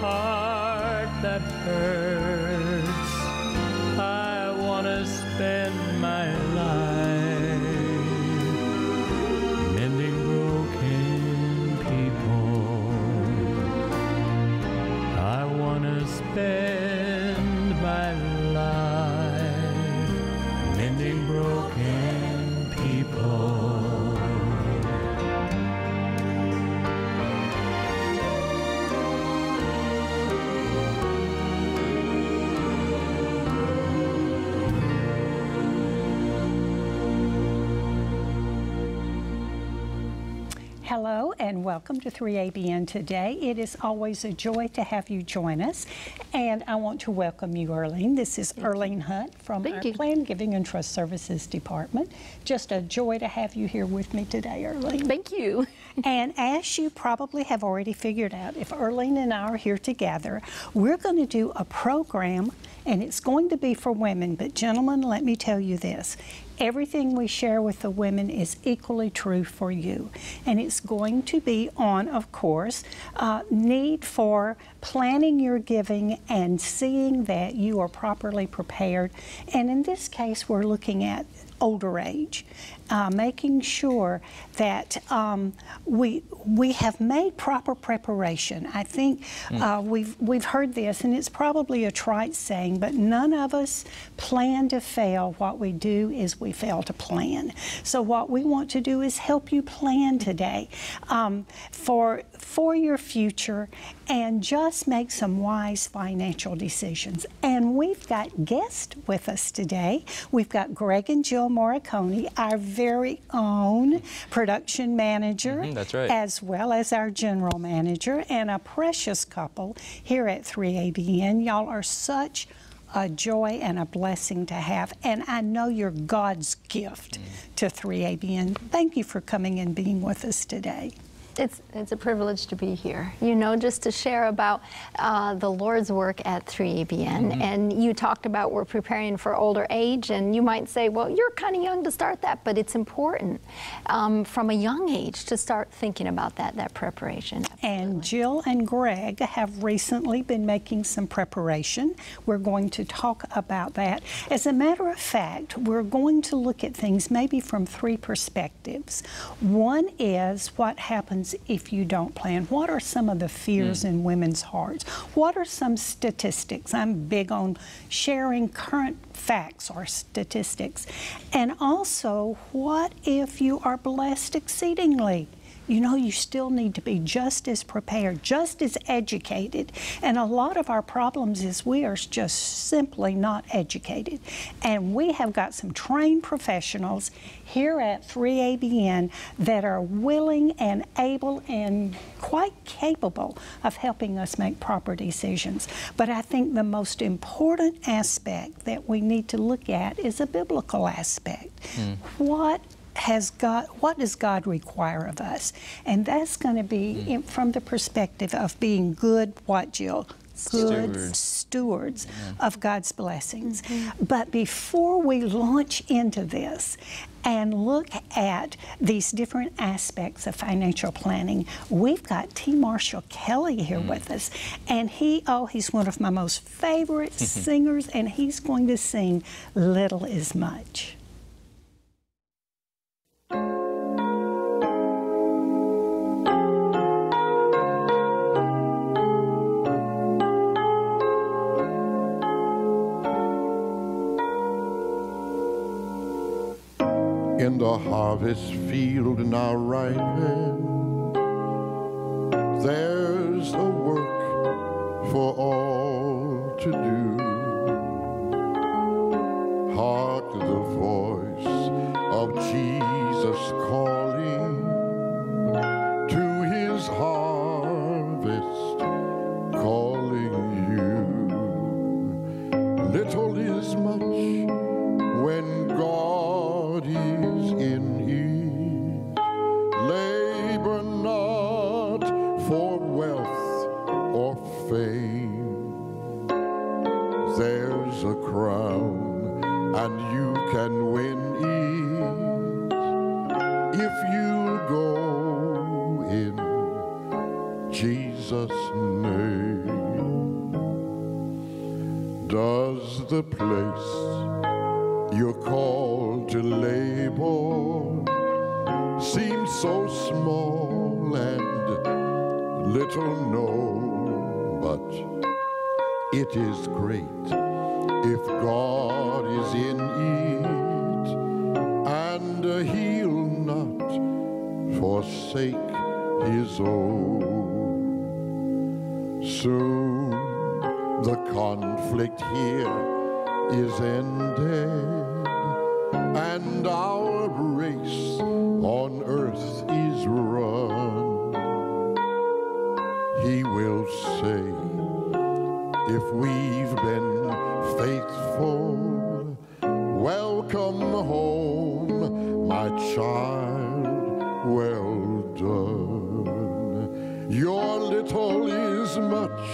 heart that hurts. I want to spend my life mending broken people. I want to spend my life mending broken people. Hello and welcome to 3ABN today. It is always a joy to have you join us, and I want to welcome you, Arlene. This is Earlenne Hunt from our Plan Giving and Trust Services Department. Just a joy to have you here with me today, Arlene. Thank you. And as you probably have already figured out, if Arlene and I are here together, we're going to do a program, and it's going to be for women. But gentlemen, let me tell you this. Everything we share with the women is equally true for you. And it's going to be on, of course, need for planning your giving and seeing that you are properly prepared. And in this case, we're looking at older age, making sure that we have made proper preparation. I think we've heard this, and it's probably a trite saying, but none of us plan to fail. What we do is we fail to plan. So what we want to do is help you plan today for your future and just make some wise financial decisions. And we've got guests with us today. We've got Greg and Jill Morikone, our very own production manager, that's right, as well as our general manager, and a precious couple here at 3ABN. Y'all are such a joy and a blessing to have, and I know you're God's gift to 3ABN. Thank you for coming and being with us today. It's a privilege to be here, you know, just to share about the Lord's work at 3ABN. And you talked about we're preparing for older age, and you might say, well, you're kind of young to start that, but it's important from a young age to start thinking about that preparation. Absolutely. And Jill and Greg have recently been making some preparation. We're going to talk about that. As a matter of fact, we're going to look at things maybe from three perspectives. One is what happens if you don't plan. What are some of the fears in women's hearts? What are some statistics? I'm big on sharing current facts or statistics. And also, what if you are blessed exceedingly? You know, you still need to be just as prepared, just as educated. And a lot of our problems is we are just simply not educated. And we have got some trained professionals here at 3ABN that are willing and able and quite capable of helping us make proper decisions. But I think the most important aspect that we need to look at is a biblical aspect. What does God require of us? And that's going to be from the perspective of being good, what, Jill? Good stewards of God's blessings. But before we launch into this and look at these different aspects of financial planning, we've got T. Marshall Kelly here with us. And he's one of my most favorite singers, and he's going to sing Little Is Much. In the harvest field now ripen, there's a work for all to do. Hark the voice of Jesus calling to his harvest, calling you. Little is much when God is in it. Labor not for wealth or fame. There's a crown and you can win it if you go in Jesus' name. Does the place you're called to labor seem so small and little known? But it is great if God is in it, and he'll not forsake his own. Soon the conflict here is ended, and our race on earth is run. He will say, if we've been faithful, welcome home, my child, well done. Your little is much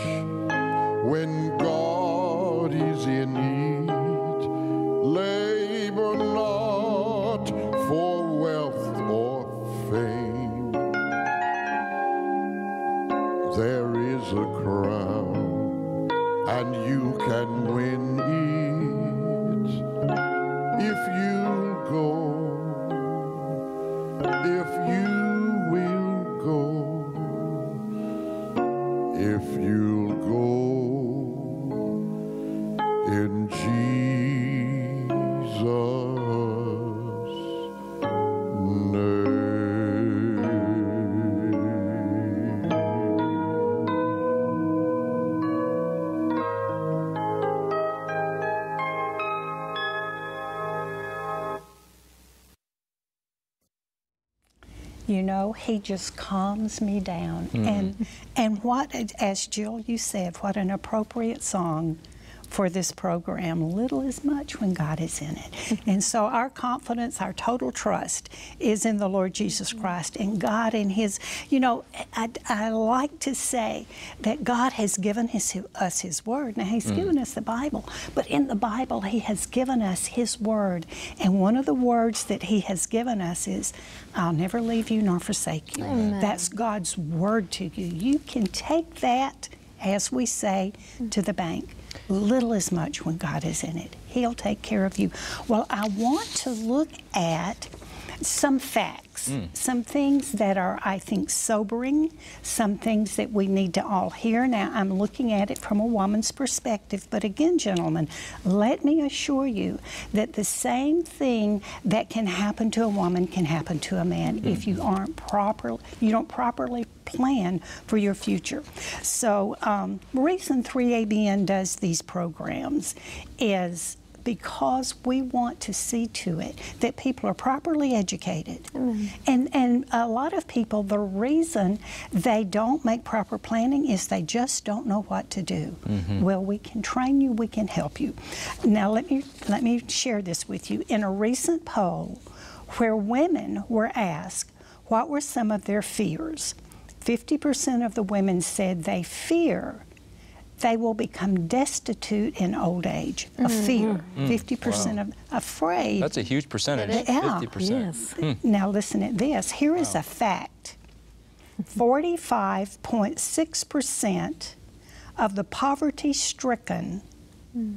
when God is in it. Labor not for wealth or fame. There is a crown, and you can win it if you go, if you will go, if you'll go in Jesus' name. You know, he just calms me down. And what, as Jill, you said, what an appropriate song for this program. Little is much when God is in it. And so our confidence, our total trust is in the Lord Jesus Christ and God in his, you know, I like to say that God has given us his word. Now he's given us the Bible, but in the Bible he has given us his word. And one of the words that he has given us is, I'll never leave you nor forsake you. Amen. That's God's word to you. You can take that, as we say, to the bank. Little is much when God is in it. He'll take care of you. Well, I want to look at some facts, some things that are, I think, sobering, some things that we need to all hear. Now, I'm looking at it from a woman's perspective, but again, gentlemen, let me assure you that the same thing that can happen to a woman can happen to a man if you don't properly plan for your future. So, reason 3ABN does these programs is because we want to see to it that people are properly educated. And a lot of people, the reason they don't make proper planning is they just don't know what to do. Well, we can train you, we can help you. Now let me share this with you. In a recent poll where women were asked what were some of their fears, 50% of the women said they fear they will become destitute in old age. A fear. 50% of afraid. That's a huge percentage. Yeah. 50%. Yes. Now listen at this. Here is a fact. 45.6% of the poverty-stricken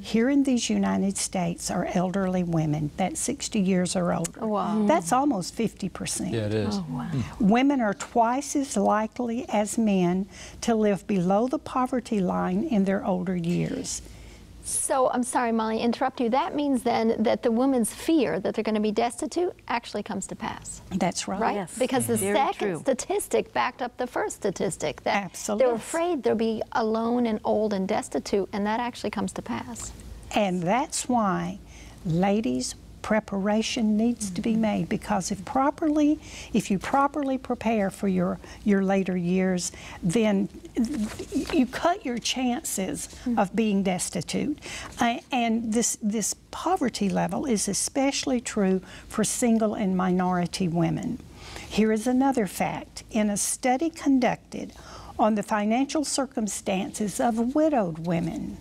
here in these United States are elderly women. That's 60 years or older. Wow. That's almost 50%. Yeah, it is. Oh, wow. Women are twice as likely as men to live below the poverty line in their older years. So, I'm sorry, Mollie, interrupt you. That means then that the woman's fear that they're going to be destitute actually comes to pass. That's right. Right? Yes. Because the Very second true. statistic backed up the first statistic. That Absolutely. they're afraid they'll be alone and old and destitute, and that actually comes to pass. And that's why, ladies, preparation needs to be made, because if you properly prepare for your later years, then you cut your chances of being destitute. And this poverty level is especially true for single and minority women. Here is another fact. In a study conducted on the financial circumstances of widowed women,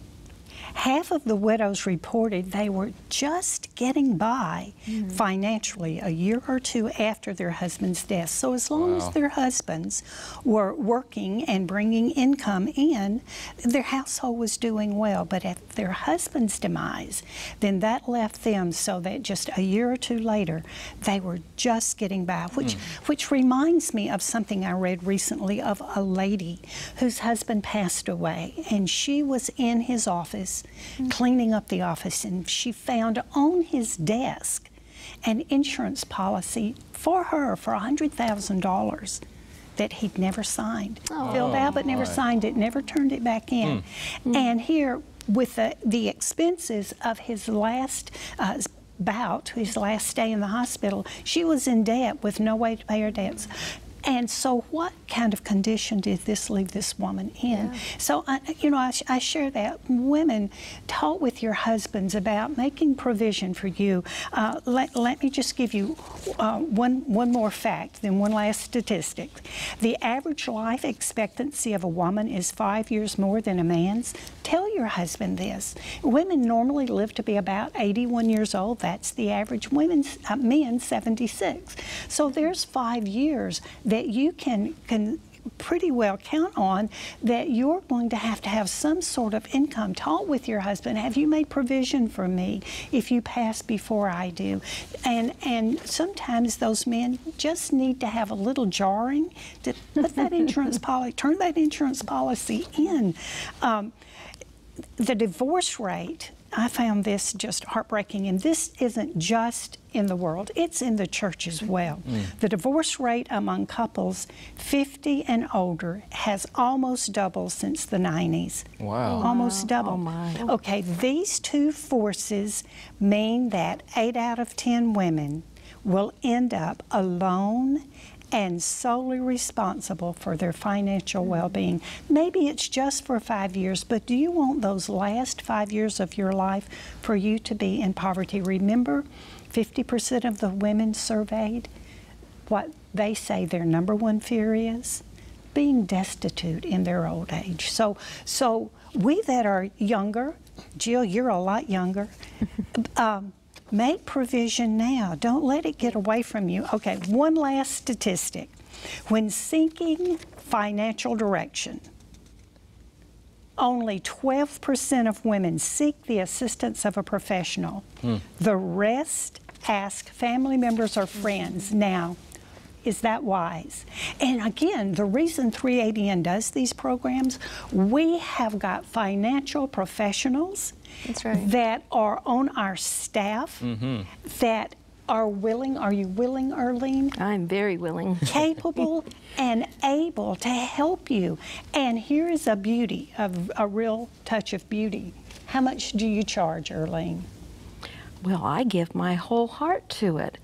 half of the widows reported they were just getting by financially a year or two after their husband's death. So as long as their husbands were working and bringing income in, their household was doing well. But at their husband's demise, then that left them so that just a year or two later, they were just getting by, which reminds me of something I read recently of a lady whose husband passed away, and she was in his office cleaning up the office, and she found on his desk an insurance policy for her for $100,000 that he'd never signed. Filled out but never signed it, never turned it back in. And here, with the expenses of his last bout, his last stay in the hospital, she was in debt with no way to pay her debts. And so what kind of condition did this leave this woman in? So, I share that. Women, talk with your husbands about making provision for you. Let me just give you one more fact, then one last statistic. The average life expectancy of a woman is 5 years more than a man's. Tell your husband this. Women normally live to be about 81 years old. That's the average. Men, 76. So there's 5 years that you can pretty well count on that you're going to have some sort of income. Talk with your husband. Have you made provision for me if you pass before I do? And sometimes those men just need to have a little jarring to put that insurance policy, turn that insurance policy in. The divorce rate, I found this just heartbreaking, and this isn't just in the world, it's in the church as well. The divorce rate among couples 50 and older has almost doubled since the 90s. Wow. Almost double. Oh my. Okay, these two forces mean that 8 out of 10 women will end up alone and solely responsible for their financial well-being. Maybe it's just for 5 years, but do you want those last 5 years of your life for you to be in poverty? Remember, 50% of the women surveyed, what they say their #1 fear is? Being destitute in their old age. So we that are younger, Jill, you're a lot younger, make provision now. Don't let it get away from you. Okay, one last statistic. When seeking financial direction, only 12% of women seek the assistance of a professional. The rest ask family members or friends. Now, is that wise? And again, the reason 3ABN does these programs, we have got financial professionals that are on our staff that are willing. Are you willing, Arlene? I'm very willing. Capable and able to help you. And here is a beauty, a real touch of beauty. How much do you charge, Arlene? Well, I give my whole heart to it.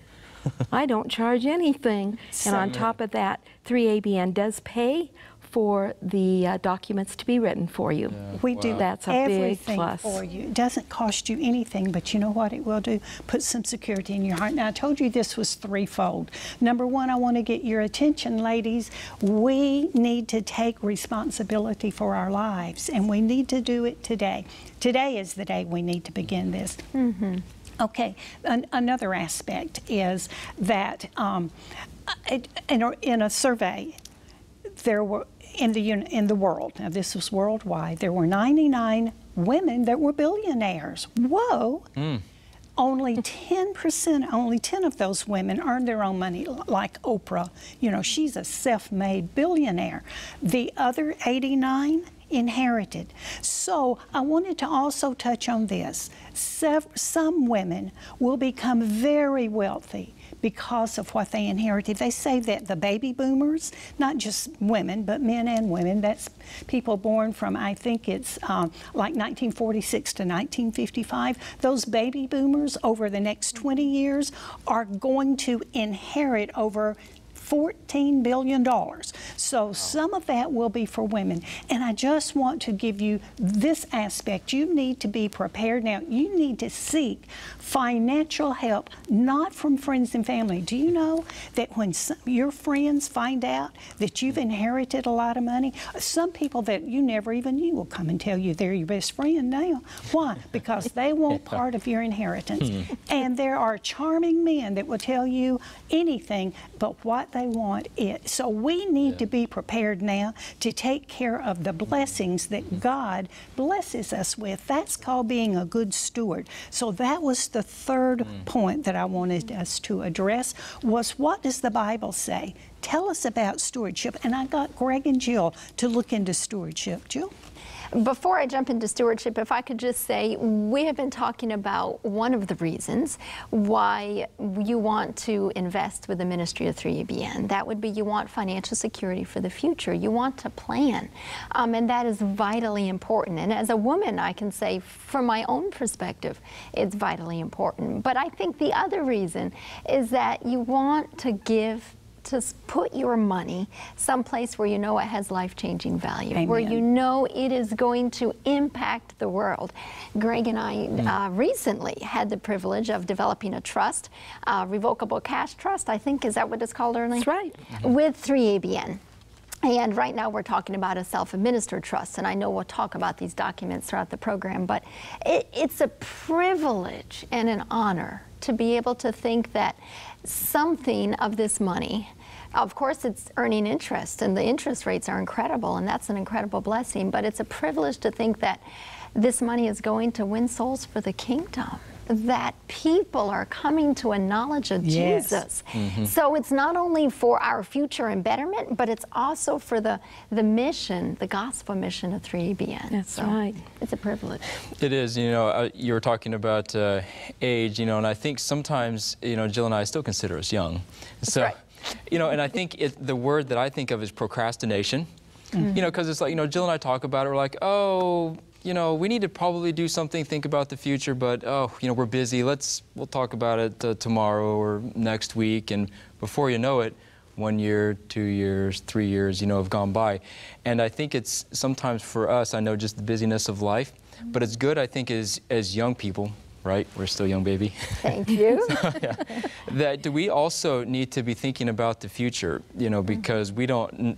I don't charge anything. And on top of that, 3ABN does pay for the documents to be written for you. We do That's a big plus for you. It doesn't cost you anything, but you know what it will do? Put some security in your heart. Now, I told you this was threefold. Number one, I want to get your attention, ladies. We need to take responsibility for our lives, and we need to do it today. Today is the day we need to begin this. Okay, another aspect is that in a survey, there were, in the world, now this was worldwide, there were 99 women that were billionaires. Whoa! Only 10%, only 10 of those women earned their own money, like Oprah. You know, she's a self-made billionaire. The other 89 inherited. So I wanted to also touch on this. Some women will become very wealthy because of what they inherited. They say that the baby boomers, not just women, but men and women, that's people born from, I think it's like 1946 to 1955, those baby boomers over the next 20 years are going to inherit over $14 billion. So some of that will be for women. And I just want to give you this aspect. You need to be prepared now. You need to seek financial help, not from friends and family. Do you know that when your friends find out that you've inherited a lot of money, some people that you never even knew will come and tell you they're your best friend now. Why? Because they want part of your inheritance. And there are charming men that will tell you anything but what they want it. So we need to be prepared now to take care of the blessings that God blesses us with. That's called being a good steward. So that was the third point that I wanted us to address, was what does the Bible say? Tell us about stewardship. And I got Greg and Jill to look into stewardship. Jill? Before I jump into stewardship, if I could just say, we have been talking about one of the reasons why you want to invest with the ministry of 3ABN. That would be you want financial security for the future. You want to plan, and that is vitally important. And as a woman, I can say, from my own perspective, it's vitally important. But I think the other reason is that you want to put your money someplace where you know it has life-changing value, Amen. where you know it is going to impact the world. Greg and I recently had the privilege of developing a trust, Revocable Cash Trust, I think, is that what it's called, Arlene? That's right. With 3ABN. And right now we're talking about a self-administered trust, and I know we'll talk about these documents throughout the program, but it's a privilege and an honor to be able to think that something of this money, of course it's earning interest, and the interest rates are incredible, and that's an incredible blessing, but it's a privilege to think that this money is going to win souls for the kingdom, that people are coming to a knowledge of Jesus. So it's not only for our future and betterment, but it's also for the mission, the gospel mission of 3ABN. That's right. It's a privilege. It is. You know, you were talking about age, you know, and I think sometimes, you know, Jill and I still consider us young. So, right. You know, and I think the word that I think of is procrastination. You know, because it's like, you know, Jill and I talk about it, we're like, oh, you know, we need to probably do something, think about the future, but, oh, you know, we're busy. We'll talk about it tomorrow or next week. And before you know it, 1 year, 2 years, 3 years, you know, have gone by. And I think it's sometimes for us, I know just the busyness of life, but it's good, I think, as young people, right? We're still young, baby. Thank you. That we also need to be thinking about the future, you know, because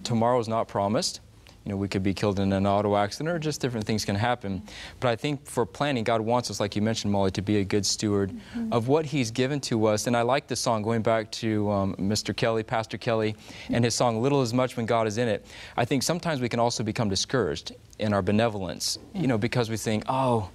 tomorrow's not promised. You know, we could be killed in an auto accident, or just different things can happen. But I think for planning, God wants us, like you mentioned, Mollie, to be a good steward of what He's given to us. And I like the song, going back to Mr. Kelly, Pastor Kelly, and his song, Little is Much When God is in It. I think sometimes we can also become discouraged in our benevolence, you know, because we think, oh,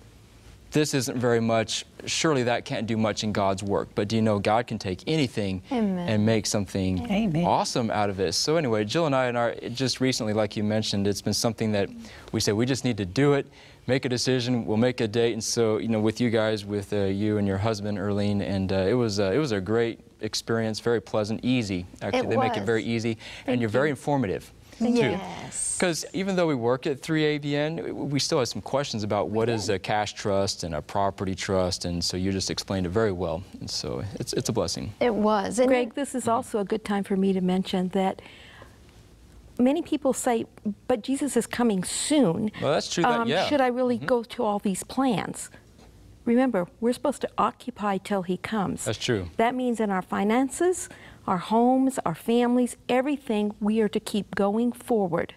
this isn't very much, surely that can't do much in God's work. But do you know God can take anything and make something awesome out of it? So anyway, Jill and I, just recently, like you mentioned, it's been something that we said we just need to do it, make a decision, we'll make a date. And so, you know, with you guys, with you and your husband, Arlene, and it was a great experience, very pleasant, easy. Actually, they make it very easy, and you're very informative. Yes. Because even though we work at 3ABN, we still have some questions about what is a cash trust and a property trust, and so you just explained it very well. And so it's a blessing. It was. And Greg, this is also a good time for me to mention that many people say, but Jesus is coming soon. Well, that's true. Should I really go to all these plans? Remember, we're supposed to occupy till He comes. That's true. That means in our finances, our homes, our families, everything, we are to keep going forward.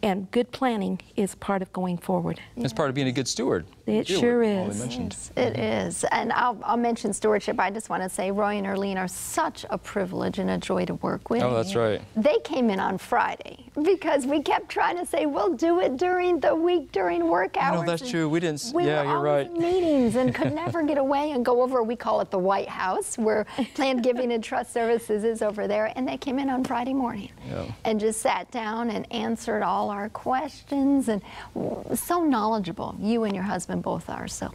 And good planning is part of going forward. It's part of being a good steward. It sure is. Yes, it is. And I'll mention stewardship. I just want to say Roy and Arlene are such a privilege and a joy to work with. Oh, that's right. They came in on Friday because we kept trying to say, we'll do it during the week, during work hours. No, that's true. We didn't. We yeah, were you're right. always in meetings and could never get away and go over. We call it the White House, where Planned Giving and Trust Services is over there. And they came in on Friday morning and just sat down and answered all our questions, and so knowledgeable. You and your husband both are. So,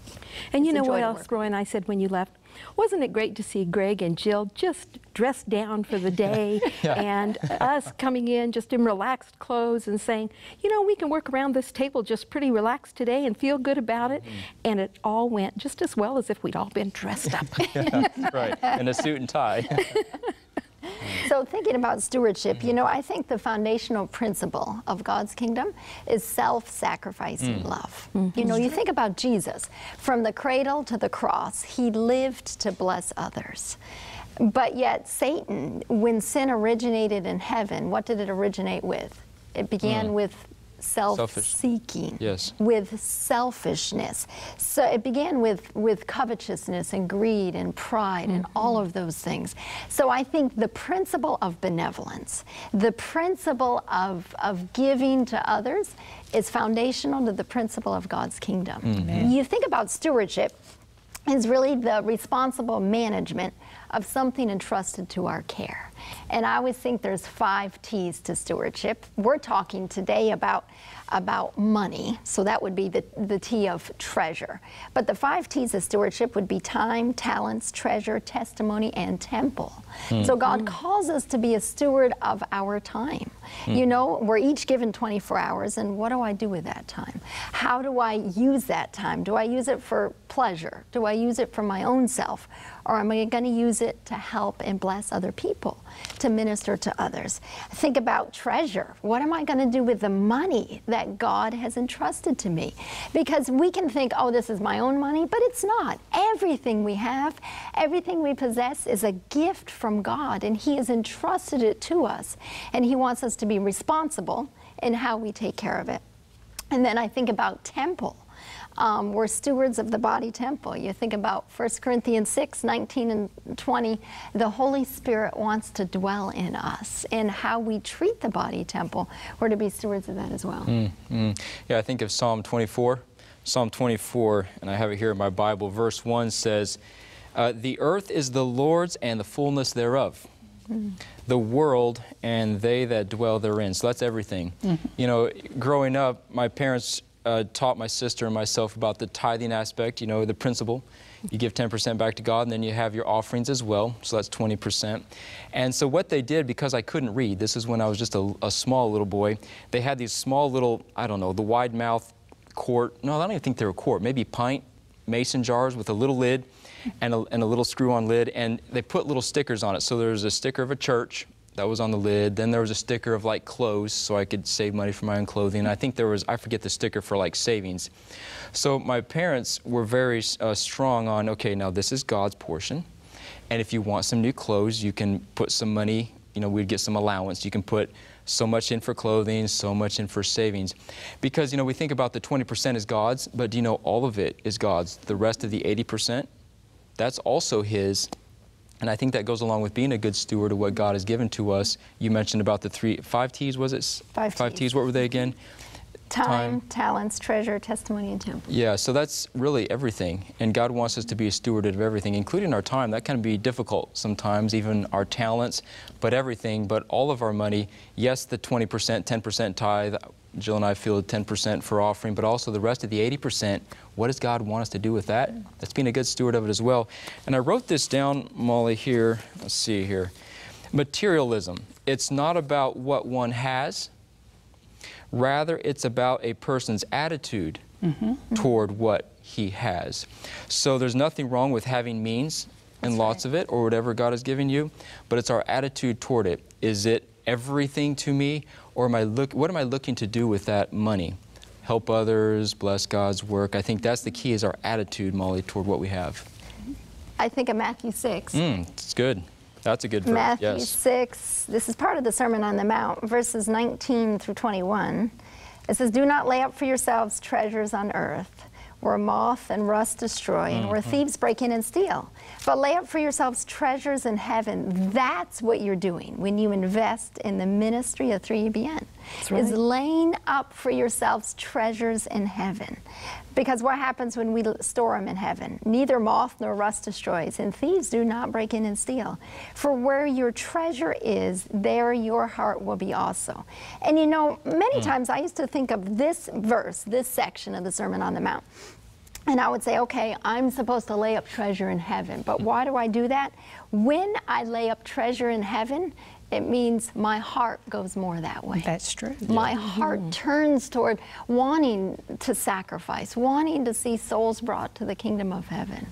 and you know what else, Roy and I said when you left? Wasn't it great to see Greg and Jill just dressed down for the day and us coming in just in relaxed clothes and saying, you know, we can work around this table just pretty relaxed today and feel good about it. And it all went just as well as if we'd all been dressed up. Right, in a suit and tie. So thinking about stewardship, you know, I think the foundational principle of God's kingdom is self-sacrificing love. You know, you think about Jesus. From the cradle to the cross, he lived to bless others. But yet Satan, when sin originated in heaven, what did it originate with? It began with self-seeking, yes, with selfishness. So it began with covetousness and greed and pride and all of those things. So I think the principle of benevolence, the principle of giving to others is foundational to the principle of God's kingdom. You think about stewardship is really the responsible management of something entrusted to our care. And I always think there's 5 T's to stewardship. We're talking today about money, so that would be the T of treasure. But the 5 T's of stewardship would be time, talents, treasure, testimony, and temple. So God calls us to be a steward of our time. You know, we're each given 24 hours, and what do I do with that time? How do I use that time? Do I use it for pleasure? Do I use it for my own self? Or am I going to use it to help and bless other people, to minister to others? Think about treasure. What am I going to do with the money that God has entrusted to me? Because we can think, oh, this is my own money, but it's not. Everything we have, everything we possess is a gift from God, and He has entrusted it to us, and He wants us to be responsible in how we take care of it. And then I think about temple. We're stewards of the body temple. You think about 1 Corinthians 6, 19 and 20. The Holy Spirit wants to dwell in us. And how we treat the body temple, we're to be stewards of that as well. Yeah, I think of Psalm 24. Psalm 24, and I have it here in my Bible. Verse 1 says, the earth is the Lord's and the fullness thereof. The world and they that dwell therein. So that's everything. You know, growing up, my parents taught my sister and myself about the tithing aspect, you know, the principle. You give 10% back to God, and then you have your offerings as well, so that's 20%. And so what they did, because I couldn't read, this is when I was just a small little boy, they had these small little, I don't know, the wide mouth quart, no, I don't even think they were quart, maybe pint mason jars with a little lid and a little screw-on lid, and they put little stickers on it. So there was a sticker of a church that was on the lid. Then there was a sticker of like clothes, so I could save money for my own clothing. I think there was, I forget the sticker for like savings. So my parents were very strong on, okay, now this is God's portion. And if you want some new clothes, you can put some money, you know, we'd get some allowance. You can put so much in for clothing, so much in for savings. Because, you know, we think about the 20% is God's, but do you know all of it is God's? The rest of the 80%, that's also His. And I think that goes along with being a good steward of what God has given to us. You mentioned about the 5 T's, was it? 5 T's. What were they again? Time, talents, treasure, testimony, and temple. Yeah, so that's really everything. And God wants us to be a steward of everything, including our time. That can be difficult sometimes, even our talents, but everything, but all of our money. Yes, the 20%, 10% tithe. Jill and I feel 10% for offering, but also the rest of the 80%, what does God want us to do with that? That's being a good steward of it as well. And I wrote this down, Mollie, here. Let's see here. Materialism. It's not about what one has. Rather, it's about a person's attitude toward what he has. So there's nothing wrong with having means and lots of it, or whatever God has given you, but it's our attitude toward it. Is it everything to me, or what am I looking to do with that money? Help others, bless God's work. I think that's the key, is our attitude, Mollie, toward what we have. I think of Matthew 6. It's good. That's a good verse. Matthew 6, this is part of the Sermon on the Mount, verses 19 through 21. It says, do not lay up for yourselves treasures on earth, where moth and rust destroy, and where thieves break in and steal. But lay up for yourselves treasures in heaven. That's what you're doing when you invest in the ministry of 3EBN. Right. Is laying up for yourselves treasures in heaven. Because what happens when we store them in heaven? Neither moth nor rust destroys, and thieves do not break in and steal. For where your treasure is, there your heart will be also. And you know, many times I used to think of this verse, this section of the Sermon on the Mount, and I would say, okay, I'm supposed to lay up treasure in heaven. But why do I do that? When I lay up treasure in heaven, it means my heart goes more that way. That's true. My heart turns toward wanting to sacrifice, wanting to see souls brought to the kingdom of heaven.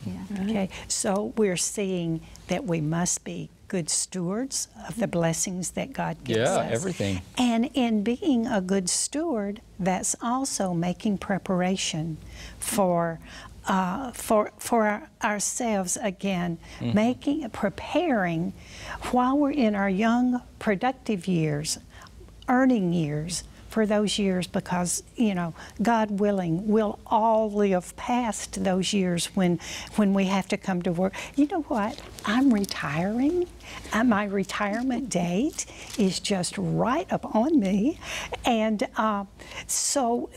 Yeah. Okay, so we're seeing that we must be good stewards of the blessings that God gives us. Yeah, everything. And in being a good steward, that's also making preparation for ourselves again, preparing while we're in our young, productive years, earning years, for those years, because, you know, God willing, we'll all live past those years when we have to come to work. You know what? I'm retiring. My retirement date is just right up on me. And so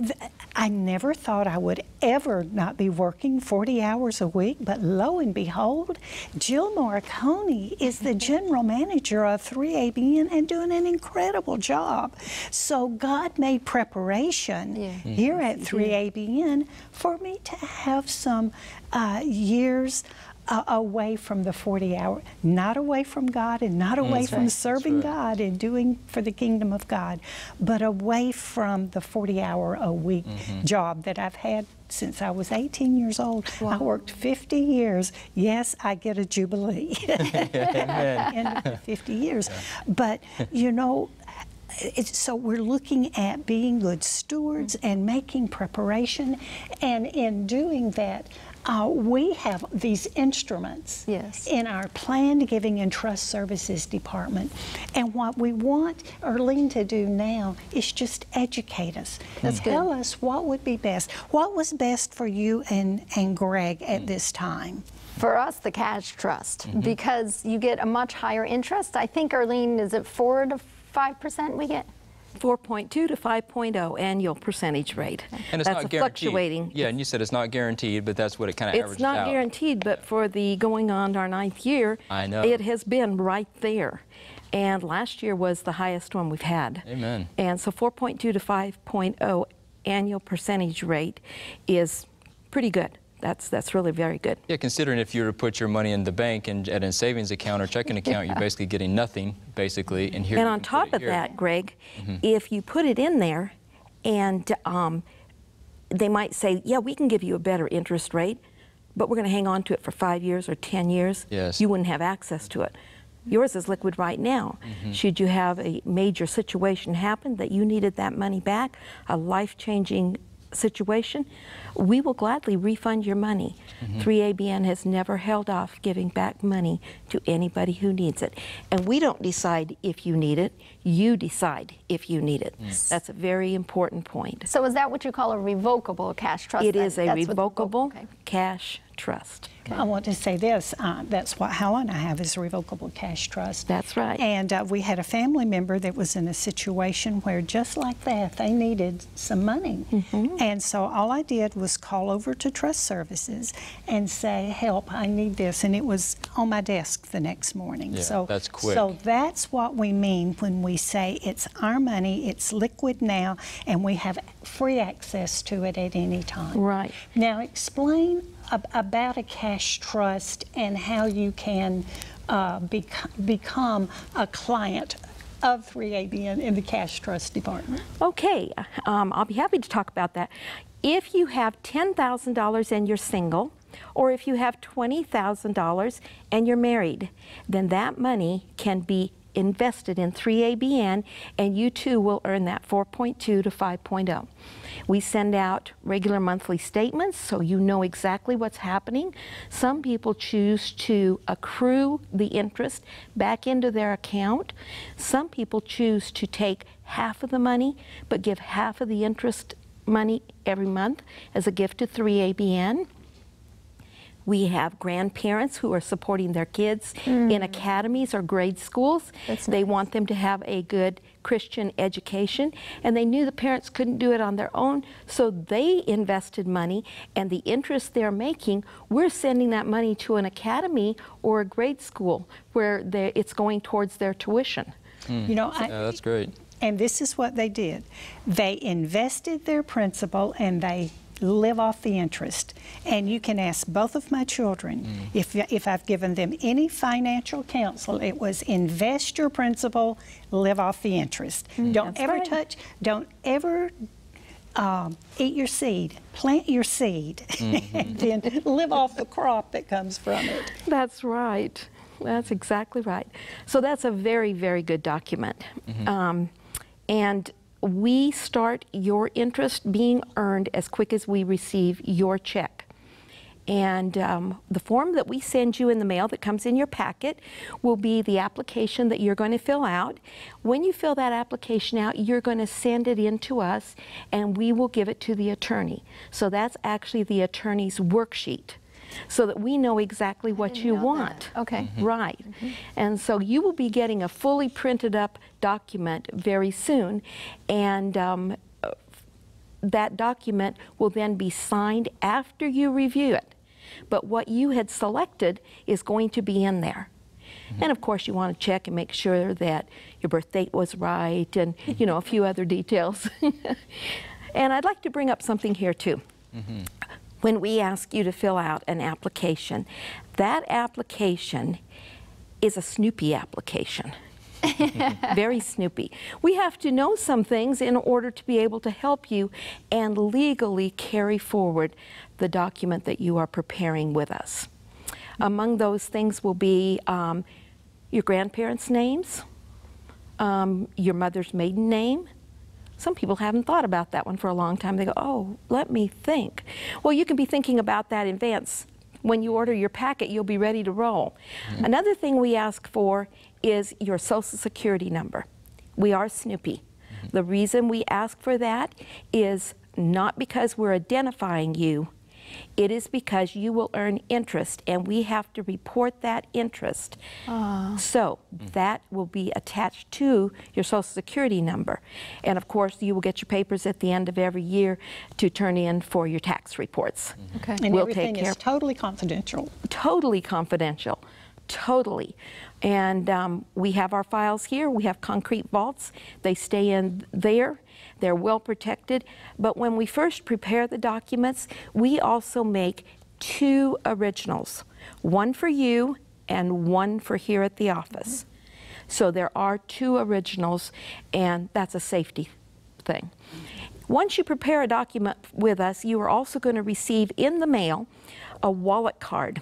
I never thought I would ever not be working 40 hours a week, but lo and behold, Jill Morikone is the general manager of 3ABN and doing an incredible job. So God made preparation here at 3ABN for me to have some years away from the 40-hour, not away from God and not away from serving God and doing for the kingdom of God, but away from the 40-hour-a-week job that I've had since I was 18 years old. I worked 50 years. Yes, I get a jubilee at the end of the 50 years. But, you know, so we're looking at being good stewards and making preparation, and in doing that, we have these instruments in our planned giving and trust services department. And what we want Arlene to do now is just educate us. Tell us what would be best. What was best for you and Greg at this time? For us, the cash trust, because you get a much higher interest. I think, Arlene, is it 4 to 5% we get? 4.2 to 5.0 annual percentage rate. And it's that's not guaranteed. Fluctuating. Yeah, and you said it's not guaranteed, but that's what it kind of averages out. It's not guaranteed, but for the going on our 9th year, I know. It has been right there. And last year was the highest one we've had. Amen. And so 4.2 to 5.0 annual percentage rate is pretty good. That's really very good. Yeah, considering if you were to put your money in the bank and at a savings account or checking account, you're basically getting nothing, basically. And here, and on top of that, Greg, if you put it in there, and they might say, yeah, we can give you a better interest rate, but we're going to hang on to it for 5 years or 10 years. Yes. You wouldn't have access to it. Yours is liquid right now. Should you have a major situation happen that you needed that money back, a life-changing situation, we will gladly refund your money. 3ABN has never held off giving back money to anybody who needs it. And we don't decide if you need it, you decide if you need it. That's a very important point. So is that what you call a revocable cash trust? It is a revocable cash trust. I want to say this, that's what Hal and I have, is a revocable cash trust. That's right. And we had a family member that was in a situation where, just like that, they needed some money. And so all I did was call over to Trust Services and say, help, I need this. And it was on my desk the next morning. Yeah, so that's quick. So that's what we mean when we say it's our money, it's liquid now, and we have free access to it at any time. Right. Now explain about a cash trust and how you can become a client of 3ABN in the cash trust department. Okay, I'll be happy to talk about that. If you have $10,000 and you're single, or if you have $20,000 and you're married, then that money can be invested in 3ABN, and you too will earn that 4.2 to 5.0. We send out regular monthly statements so you know exactly what's happening. Some people choose to accrue the interest back into their account. Some people choose to take half of the money but give half of the interest money every month as a gift to 3ABN. We have grandparents who are supporting their kids in academies or grade schools. They want them to have a good Christian education, and they knew the parents couldn't do it on their own, so they invested money, and the interest they're making, we're sending that money to an academy or a grade school where it's going towards their tuition. You know, that's great. And this is what they did. They invested their principal and they live off the interest. And you can ask both of my children if I've given them any financial counsel, it was invest your principal, live off the interest. Don't ever touch, don't ever eat your seed, plant your seed, and then live off the crop that comes from it. That's right. That's exactly right. So that's a very, very good document. And we start your interest being earned as quick as we receive your check. And the form that we send you in the mail that comes in your packet will be the application that you're going to fill out. When you fill that application out, you're going to send it in to us, and we will give it to the attorney. So that's actually the attorney's worksheet, so that we know exactly what you want. Okay. Right. And so you will be getting a fully printed up document very soon, and that document will then be signed after you review it. But what you had selected is going to be in there. And of course you want to check and make sure that your birth date was right, and you know, a few other details. And I'd like to bring up something here too. When we ask you to fill out an application, that application is a Snoopy application. Very Snoopy. We have to know some things in order to be able to help you and legally carry forward the document that you are preparing with us. Among those things will be your grandparents' names, your mother's maiden name. Some people haven't thought about that one for a long time. They go, oh, let me think. Well, you can be thinking about that in advance. When you order your packet, you'll be ready to roll. Another thing we ask for is your Social Security number. We are Snoopy. The reason we ask for that is not because we're identifying you. It is because you will earn interest, and we have to report that interest. So that will be attached to your Social Security number. And of course, you will get your papers at the end of every year to turn in for your tax reports. Okay. And we'll everything take care is totally confidential. Totally confidential. Totally. And we have our files here. We have concrete vaults. They stay in there. They're well protected. But when we first prepare the documents, we also make 2 originals, one for you and one for here at the office. So there are 2 originals, and that's a safety thing. Once you prepare a document with us, you are also going to receive in the mail a wallet card.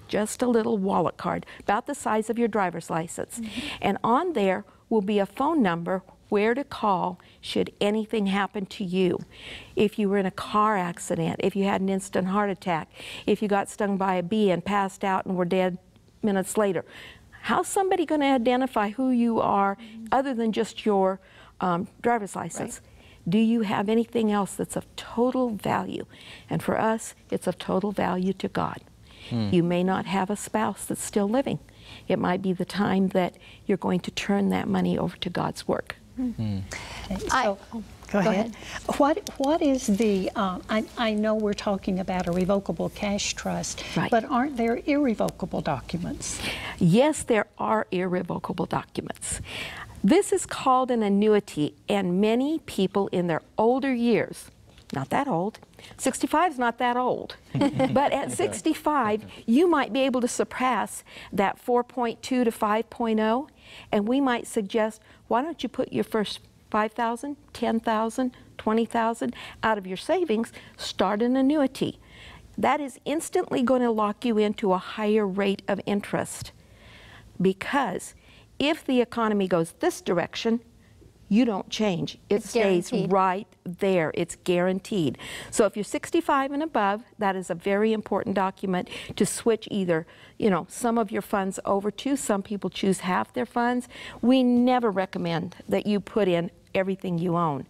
Just a little wallet card, about the size of your driver's license. And on there will be a phone number where to call should anything happen to you. If you were in a car accident, if you had an instant heart attack, if you got stung by a bee and passed out and were dead minutes later. How's somebody going to identify who you are other than just your driver's license? Do you have anything else that's of total value? And for us, it's of total value to God. You may not have a spouse that's still living. It might be the time that you're going to turn that money over to God's work. So, go ahead. What is the, I know we're talking about a revocable cash trust, but aren't there irrevocable documents? Yes, there are irrevocable documents. This is called an annuity, and many people in their older years, not that old, 65 is not that old, but at 65, you might be able to surpass that 4.2 to 5.0, and we might suggest, why don't you put your first 5,000, 10,000, 20,000 out of your savings, start an annuity. That is instantly going to lock you into a higher rate of interest, because if the economy goes this direction, you don't change. It stays right there. It's guaranteed. So if you're 65 and above, that is a very important document to switch either, you know, some of your funds over to. Some people choose half their funds. We never recommend that you put in everything you own.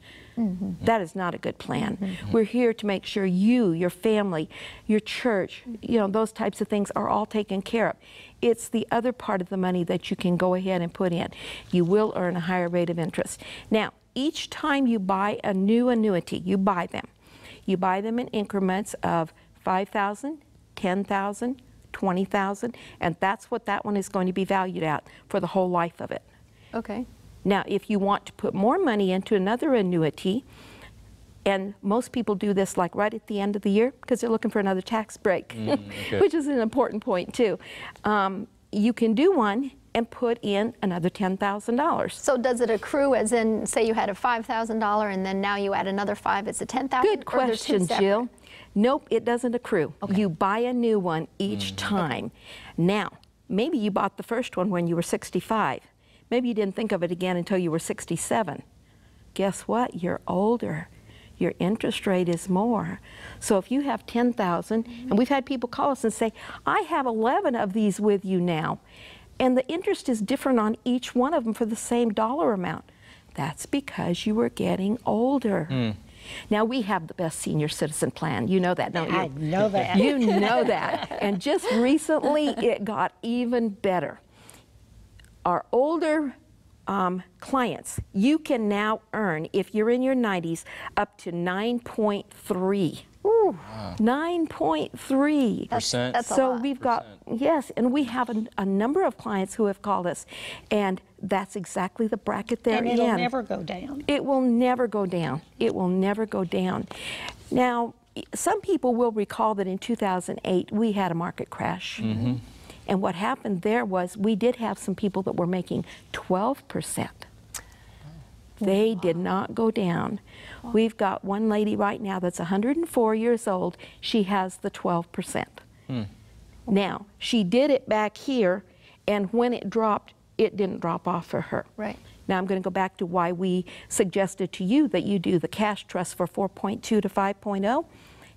That is not a good plan. We're here to make sure you, your family, your church, you know, those types of things are all taken care of. It's the other part of the money that you can go ahead and put in. You will earn a higher rate of interest. Now, each time you buy a new annuity, you buy them. You buy them in increments of 5,000, 10,000, 20,000, and that's what that one is going to be valued at for the whole life of it. Okay. Now, if you want to put more money into another annuity, and most people do this like right at the end of the year because they're looking for another tax break, which is an important point too. You can do one and put in another $10,000. So does it accrue, as in, say you had a $5,000 and then now you add another 5, it's a $10,000? Good question, Jill. Nope, it doesn't accrue. You buy a new one each time. Now, maybe you bought the first one when you were 65. Maybe you didn't think of it again until you were 67. Guess what? You're older. Your interest rate is more. So if you have 10,000, and we've had people call us and say, I have 11 of these with you now, and the interest is different on each one of them for the same dollar amount. That's because you were getting older. Now, we have the best senior citizen plan. You know that, don't you? I know that. You know that. And just recently, it got even better. Our older clients, you can now earn, if you're in your 90s, up to 9.3. Ooh, 9.3%. That's a so lot. we've got, yes, and we have a number of clients who have called us, and that's exactly the bracket they're in. And it'll never go down. It will never go down. It will never go down. Now, some people will recall that in 2008, we had a market crash. And what happened there was we did have some people that were making 12%. They did not go down. We've got one lady right now that's 104 years old. She has the 12%. Now, she did it back here, and when it dropped, it didn't drop off for her. Right. Now I'm going to go back to why we suggested to you that you do the cash trust for 4.2 to 5.0,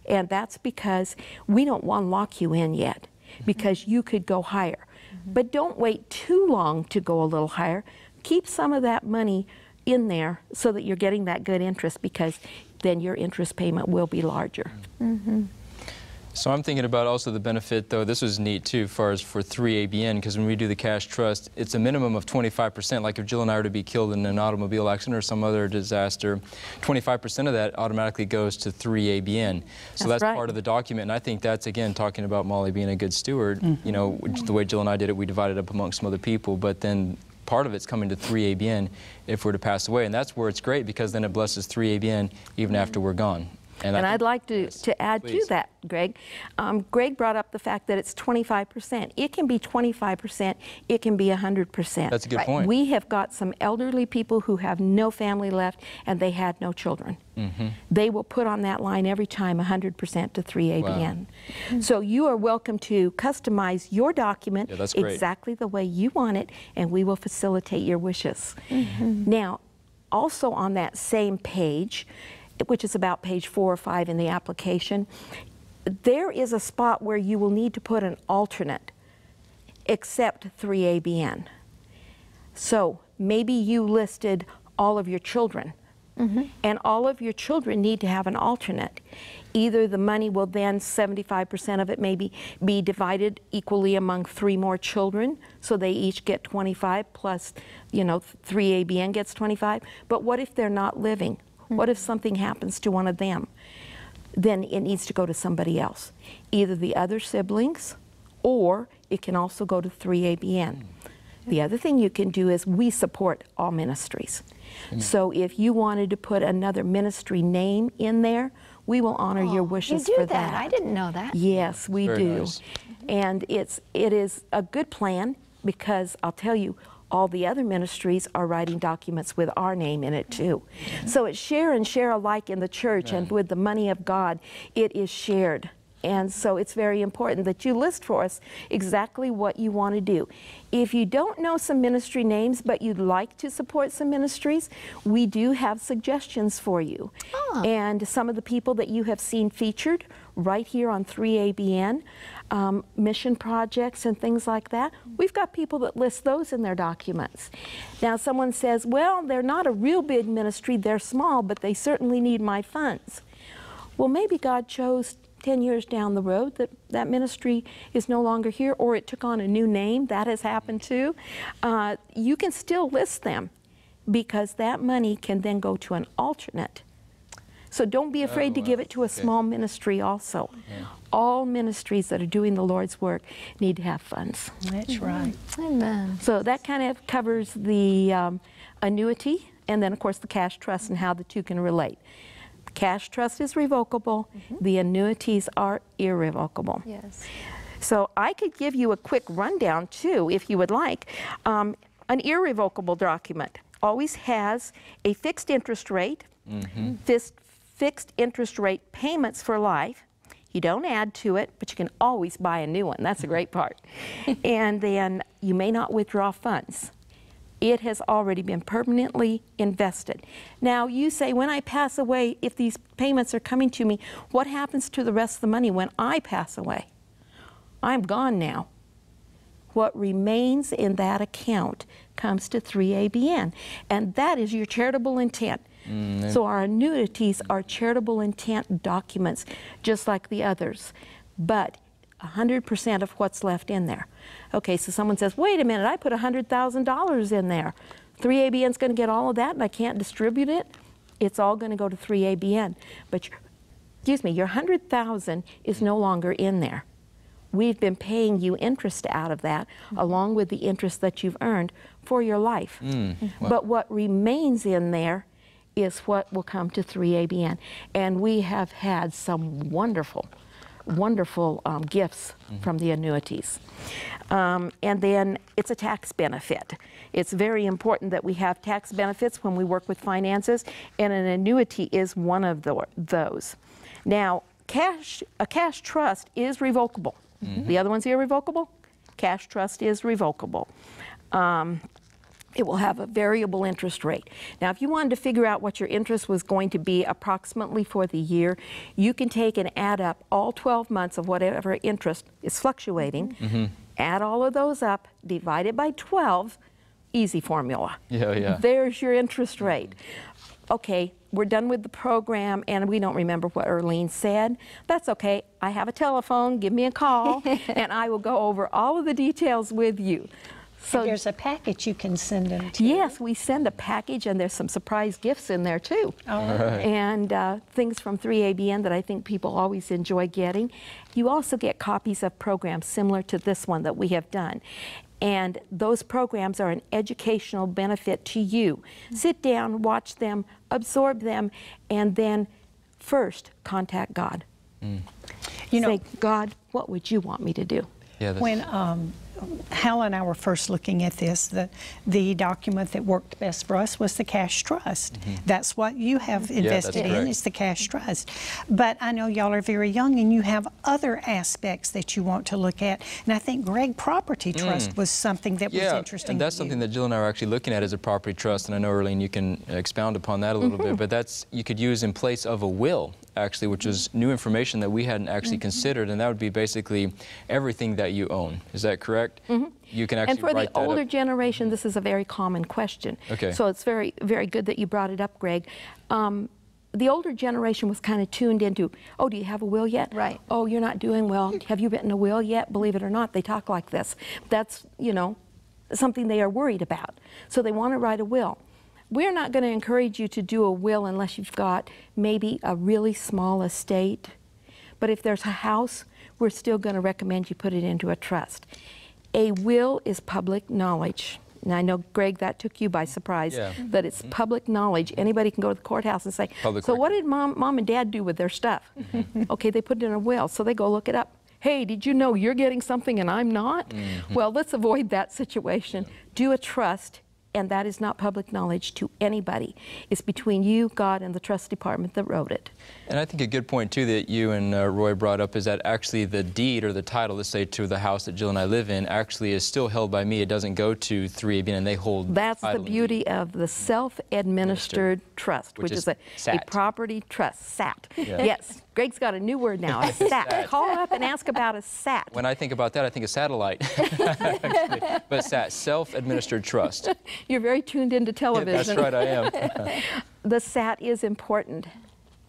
and that's because we don't want to lock you in yet, because you could go higher. But don't wait too long to go a little higher. Keep some of that money in there so that you're getting that good interest, because then your interest payment will be larger. So I'm thinking about also the benefit, though, this was neat too, as far as for 3ABN, because when we do the cash trust, it's a minimum of 25%. Like if Jill and I were to be killed in an automobile accident or some other disaster, 25% of that automatically goes to 3ABN. So that's right. part of the document, and I think that's, again, talking about Mollie being a good steward. You know, the way Jill and I did it, we divided up amongst some other people, but then part of it's coming to 3ABN if we're to pass away, and that's where it's great, because then it blesses 3ABN even after we're gone. And I'd like to add to that, Greg. Greg brought up the fact that it's 25%. It can be 25%. It can be 100%. That's a good point. We have got some elderly people who have no family left, and they had no children. They will put on that line every time 100% to 3ABN. Wow. So you are welcome to customize your document exactly the way you want it, and we will facilitate your wishes. Now, also on that same page, which is about page 4 or 5 in the application, there is a spot where you will need to put an alternate, except 3ABN. So maybe you listed all of your children, and all of your children need to have an alternate. Either the money will then, 75% of it maybe, be divided equally among 3 more children, so they each get 25 plus, you know, 3ABN gets 25. But what if they're not living? What if something happens to one of them? Then it needs to go to somebody else, either the other siblings, or it can also go to 3ABN. The other thing you can do is we support all ministries. So if you wanted to put another ministry name in there, we will honor your wishes for that. I didn't know that. Yes, we do. Nice. And it is a good plan, because I'll tell you, all the other ministries are writing documents with our name in it too. So it's share and share alike in the church, and with the money of God, it is shared. And so it's very important that you list for us exactly what you want to do. If you don't know some ministry names, but you'd like to support some ministries, we do have suggestions for you. And some of the people that you have seen featured right here on 3ABN, mission projects and things like that, we've got people that list those in their documents. Now someone says, well, they're not a real big ministry, they're small, but they certainly need my funds. Well, maybe God chose 10 years down the road that that ministry is no longer here, or it took on a new name. That has happened too. You can still list them, because that money can then go to an alternate. So don't be afraid to give it to a small ministry also. All ministries that are doing the Lord's work need to have funds. That's right. Amen. So that kind of covers the annuity, and then of course the cash trust and how the two can relate. The cash trust is revocable. The annuities are irrevocable. Yes. So I could give you a quick rundown too, if you would like. An irrevocable document always has a fixed interest rate, fixed interest rate payments for life. You don't add to it, but you can always buy a new one. That's the great part. And then you may not withdraw funds. It has already been permanently invested. Now you say, when I pass away, if these payments are coming to me, what happens to the rest of the money when I pass away? I'm gone now. What remains in that account comes to 3ABN, and that is your charitable intent. So our annuities are charitable intent documents, just like the others, but 100% of what's left in there. Okay, so someone says, wait a minute, I put $100,000 in there. 3ABN's going to get all of that and I can't distribute it? It's all going to go to 3ABN. But, excuse me, your $100,000 is no longer in there. We've been paying you interest out of that, along with the interest that you've earned for your life. Wow. But what remains in there is what will come to 3ABN. And we have had some wonderful gifts from the annuities. And then it's a tax benefit. It's very important that we have tax benefits when we work with finances, and an annuity is one of those. Now, a cash trust is revocable. The other one's irrevocable. Cash trust is revocable. It will have a variable interest rate. Now, if you wanted to figure out what your interest was going to be approximately for the year, you can take and add up all 12 months of whatever interest is fluctuating, add all of those up, divide it by 12, easy formula. There's your interest rate. Okay, we're done with the program and we don't remember what Arlene said. That's okay. I have a telephone, give me a call, and I will go over all of the details with you. So there's a package you can send them to. Yes, we send a package, and there's some surprise gifts in there too. And things from 3ABN that I think people always enjoy getting. You also get copies of programs similar to this one that we have done. And those programs are an educational benefit to you. Sit down, watch them, absorb them, and then first contact God. You know, say, God, what would you want me to do? When Hal and I were first looking at this, the document that worked best for us was the cash trust. That's what you have invested in, is the cash trust. But I know y'all are very young and you have other aspects that you want to look at. And I think Greg Property Trust was something that was interesting. And that's something that Jill and I are actually looking at as a property trust. And I know, Arlene, you can expound upon that a little bit, but that's, you could use in place of a will, actually, which is new information that we hadn't actually considered, and that would be basically everything that you own. Is that correct? You can actually and for the older generation, this is a very common question. So it's very, very good that you brought it up, Greg. The older generation was kind of tuned into, oh, do you have a will yet? Right. Oh, you're not doing well. Have you written a will yet? Believe it or not, they talk like this. That's, you know, something they are worried about. So they want to write a will. We're not going to encourage you to do a will unless you've got maybe a really small estate. But if there's a house, we're still going to recommend you put it into a trust. A will is public knowledge. And I know, Greg, that took you by surprise, that it's public knowledge. Anybody can go to the courthouse and say, so what did mom and dad do with their stuff? Okay, they put it in a will, so they go look it up. Hey, did you know you're getting something and I'm not? Well, let's avoid that situation. Do a trust, and that is not public knowledge to anybody. It's between you, God, and the trust department that wrote it. And I think a good point, too, that you and Roy brought up is that actually the deed or the title, let's say, to the house that Jill and I live in, actually is still held by me. It doesn't go to 3ABN, and they hold That's the beauty of the self-administered trust, which is a property trust, SAT. Yes, Greg's got a new word now, a SAT. Call up and ask about a SAT. When I think about that, I think of satellite. But SAT, self-administered trust. You're very tuned into television. That's right, I am. The SAT is important.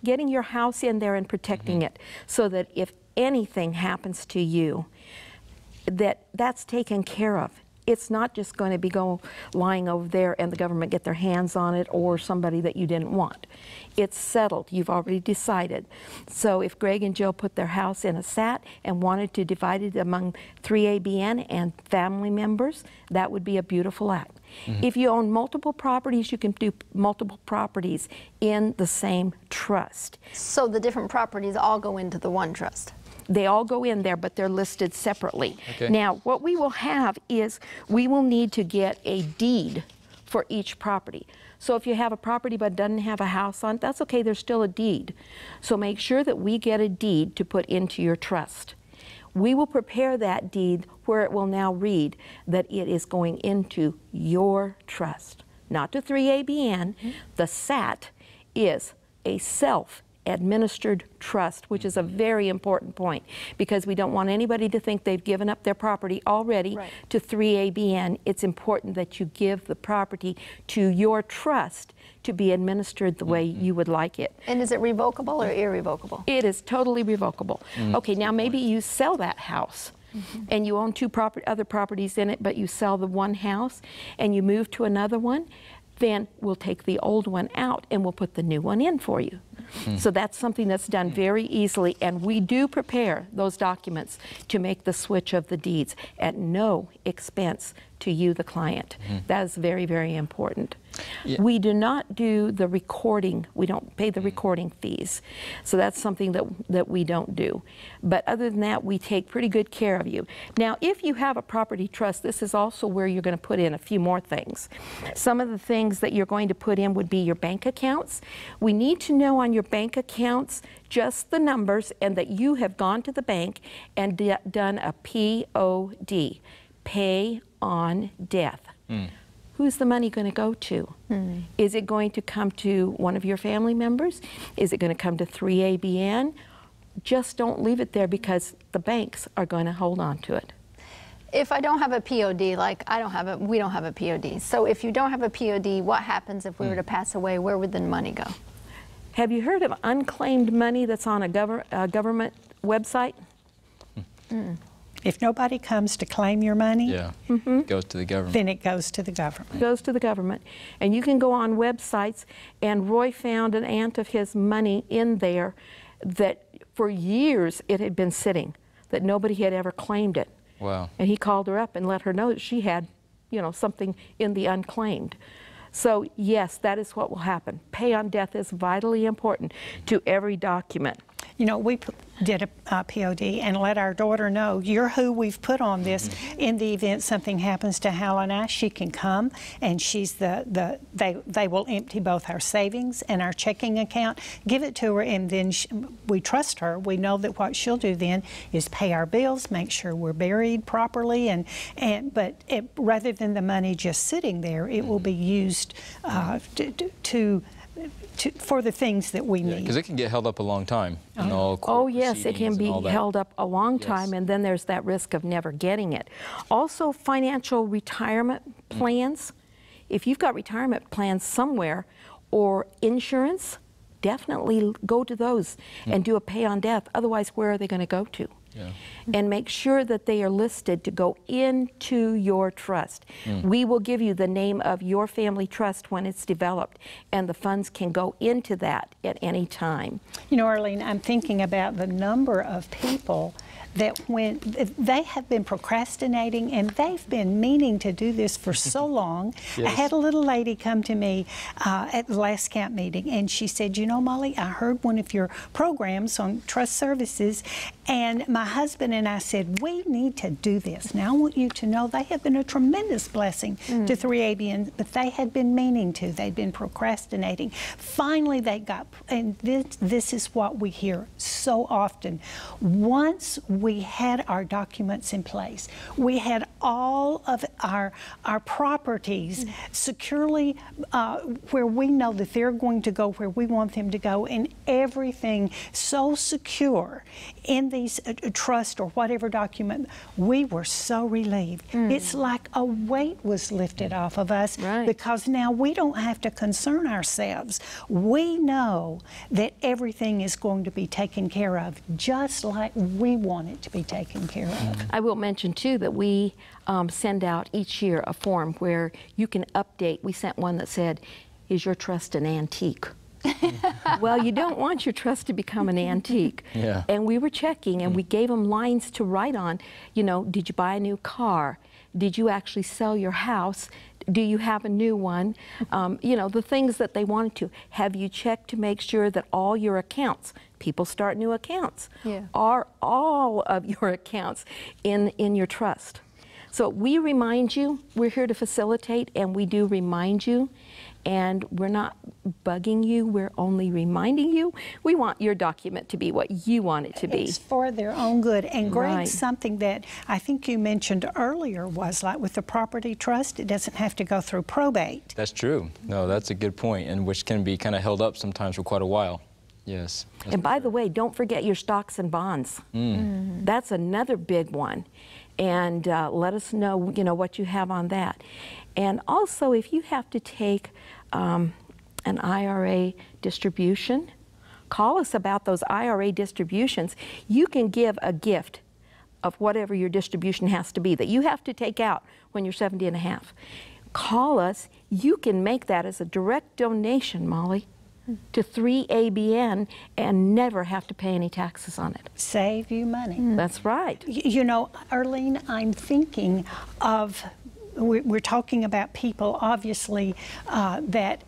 Getting your house in there and protecting it so that if anything happens to you, that's taken care of. It's not just going to be lying over there and the government get their hands on it, or somebody that you didn't want. It's settled. You've already decided. So if Greg and Jill put their house in a SAT and wanted to divide it among 3ABN and family members, that would be a beautiful act. If you own multiple properties, you can do multiple properties in the same trust. So the different properties all go into the one trust? They all go in there, but they're listed separately. Now, what we will have is we will need to get a deed for each property. So if you have a property but doesn't have a house on it, that's okay, there's still a deed. So make sure that we get a deed to put into your trust. We will prepare that deed where it will now read that it is going into your trust, not to 3ABN. The SAT is a self-administered trust, which is a very important point, because we don't want anybody to think they've given up their property already to 3ABN. It's important that you give the property to your trust to be administered the way you would like it. And is it revocable or irrevocable? It is totally revocable. Okay, now maybe you sell that house and you own two other properties in it, but you sell the one house and you move to another one, then we'll take the old one out and we'll put the new one in for you. So that's something that's done very easily, and we do prepare those documents to make the switch of the deeds at no expense to you, the client. That is very, very important. We do not do the recording. We don't pay the recording fees. So that's something that we don't do. But other than that, we take pretty good care of you. Now, if you have a property trust, this is also where you're going to put in a few more things. Some of the things that you're going to put in would be your bank accounts. We need to know on your bank accounts just the numbers, and that you have gone to the bank and done a POD, pay on death. Who's the money going to go to? Is it going to come to one of your family members? Is it going to come to 3ABN? Just don't leave it there, because the banks are going to hold on to it. If I don't have a POD, like we don't have a POD. So if you don't have a POD, what happens if we were to pass away? Where would the money go? Have you heard of unclaimed money that's on a government website? If nobody comes to claim your money, goes to the government. then it goes to the government. It goes to the government. And you can go on websites, and Roy found an aunt of his money in there that for years it had been sitting, that nobody had ever claimed it. Wow. And he called her up and let her know that she had, you know, something in the unclaimed. So yes, that is what will happen. Pay on death is vitally important to every document. You know, we did a POD and let our daughter know, you're who we've put on this. In the event something happens to Hal and I, she can come, and she's they will empty both our savings and our checking account, give it to her, and then we trust her. We know that what she'll do then is pay our bills, make sure we're buried properly, but rather than the money just sitting there, it will be used for the things that we need. Because it can get held up a long time. In all Oh yes, it can proceedings be and all that. held up a long time, and then there's that risk of never getting it. Also, financial retirement plans. If you've got retirement plans somewhere, or insurance, definitely go to those and do a pay on death. Otherwise, where are they going to go to? And make sure that they are listed to go into your trust. We will give you the name of your family trust when it's developed, and the funds can go into that at any time. You know, Arlene, I'm thinking about the number of people that when they have been procrastinating, and they've been meaning to do this for so long. I had a little lady come to me at the last camp meeting, and she said, you know, Mollie, I heard one of your programs on trust services, and my husband and I said, we need to do this. Now I want you to know they have been a tremendous blessing to 3ABN, but they had been meaning to. They'd been procrastinating. Finally they got, and this is what we hear so often. Once we had our documents in place, we had all of our properties securely where we know that they're going to go where we want them to go, and everything so secure in these trust or whatever document, we were so relieved. It's like a weight was lifted off of us, because now we don't have to concern ourselves. We know that everything is going to be taken care of just like we want it to be taken care of. I will mention too that we send out each year a form where you can update. We sent one that said, is your trust an antique? Well, you don't want your trust to become an antique. And we were checking, and we gave them lines to write on. You know, did you buy a new car? Did you actually sell your house? Do you have a new one? You know, the things that they wanted to. Have you checked to make sure that all your accounts, people start new accounts, are all of your accounts in your trust? So we remind you, we're here to facilitate, and we do remind you, and we're not bugging you, we're only reminding you. We want your document to be what you want it to be. It's for their own good. And Greg, Right. something that I think you mentioned earlier was like with the property trust, it doesn't have to go through probate. That's true. No, that's a good point, and which can be kind of held up sometimes for quite a while. Yes. And by the way, don't forget your stocks and bonds. That's another big one. And let us know, what you have on that. And also, if you have to take an IRA distribution, call us about those IRA distributions. You can give a gift of whatever your distribution has to be that you have to take out when you're 70 and a half. Call us. You can make that as a direct donation, Molly, to 3ABN and never have to pay any taxes on it. Save you money. That's right. Arlene, I'm thinking of, we're talking about people obviously that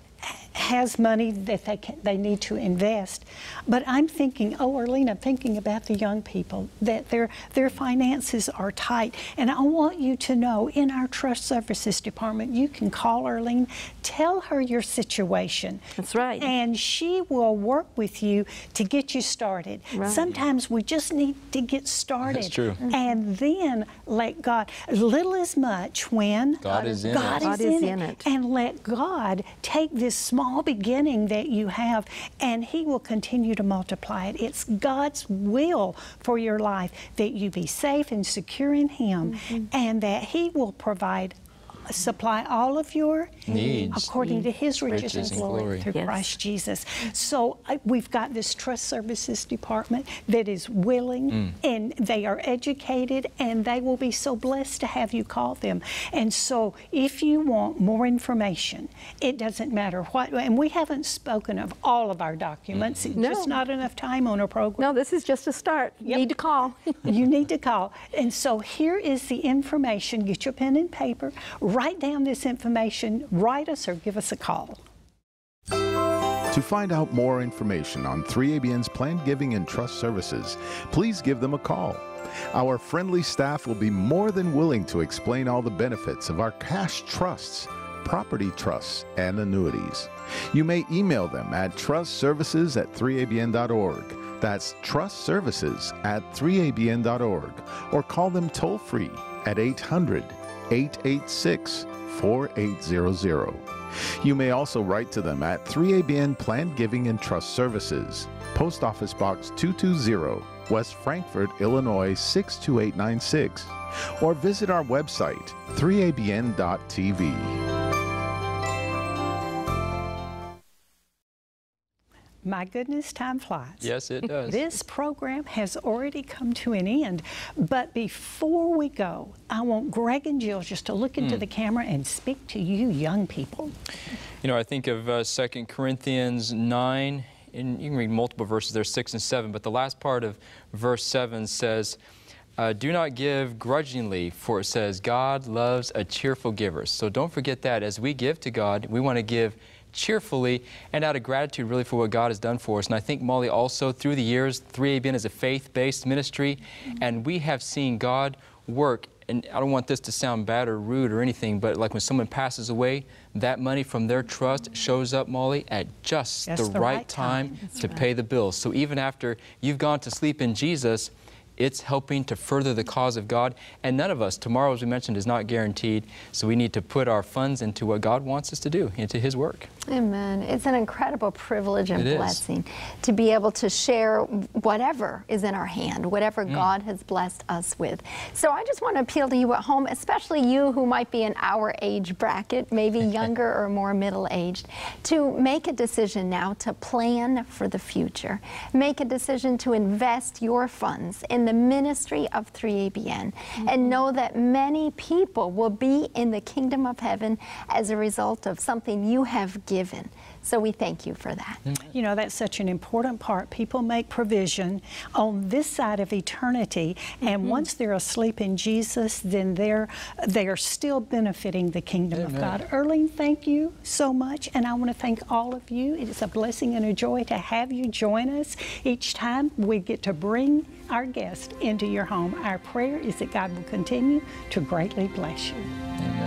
has money that they need to invest, but I'm thinking, Arlene, I'm thinking about the young people that their finances are tight, and I want you to know in our trust services department, you can call Arlene, tell her your situation. That's right. And she will work with you to get you started. Right. Sometimes we just need to get started. That's true. And then let God, little as much when God is in God it. is in it. And let God take this small beginning that you have, and He will continue to multiply it. It's God's will for your life that you be safe and secure in Him, and that He will supply all of your needs according to His riches and glory through Yes. Christ Jesus. So we've got this trust services department that is willing, and they are educated, and they will be so blessed to have you call them. And so if you want more information, it doesn't matter what, and we haven't spoken of all of our documents. It's just not enough time on a program. No, this is just a start. You need to call. You need to call. And so here is the information. Get your pen and paper. Write down this information. Write us or give us a call. To find out more information on 3ABN's planned giving and trust services, please give them a call. Our friendly staff will be more than willing to explain all the benefits of our cash trusts, property trusts, and annuities. You may email them at trustservices@3abn.org. That's trustservices@3abn.org. Or call them toll-free at 800-886-4800. You may also write to them at 3ABN Planned Giving and Trust Services, Post Office Box 220, West Frankfort, Illinois 62896, or visit our website, 3abn.tv. My goodness, time flies. Yes, it does. This program has already come to an end, but before we go, I want Greg and Jill just to look into the camera and speak to you young people. I think of 2 Corinthians 9, and you can read multiple verses there, 6 and 7, but the last part of verse 7 says, do not give grudgingly, for it says, God loves a cheerful giver. So don't forget that as we give to God, we want to give cheerfully and out of gratitude really for what God has done for us. And I think, Mollie, also through the years, 3ABN is a faith-based ministry, and we have seen God work. And I don't want this to sound bad or rude or anything, but like when someone passes away, that money from their trust shows up, Mollie, at just the right time to pay the bills. So even after you've gone to sleep in Jesus, it's helping to further the cause of God. And none of us, tomorrow, as we mentioned, is not guaranteed. So we need to put our funds into what God wants us to do, into His work. Amen. It's an incredible privilege and It is. blessing to be able to share whatever is in our hand, whatever God has blessed us with. So I just want to appeal to you at home, especially you who might be in our age bracket, maybe younger or more middle-aged, to make a decision now to plan for the future. Make a decision to invest your funds in the ministry of 3ABN, and know that many people will be in the kingdom of heaven as a result of something you have given. So we thank you for that. You know, that's such an important part. People make provision on this side of eternity, and once they're asleep in Jesus, then they are still benefiting the kingdom of God. Earlene, thank you so much, and I want to thank all of you. It is a blessing and a joy to have you join us each time we get to bring our guest into your home. Our prayer is that God will continue to greatly bless you. Amen.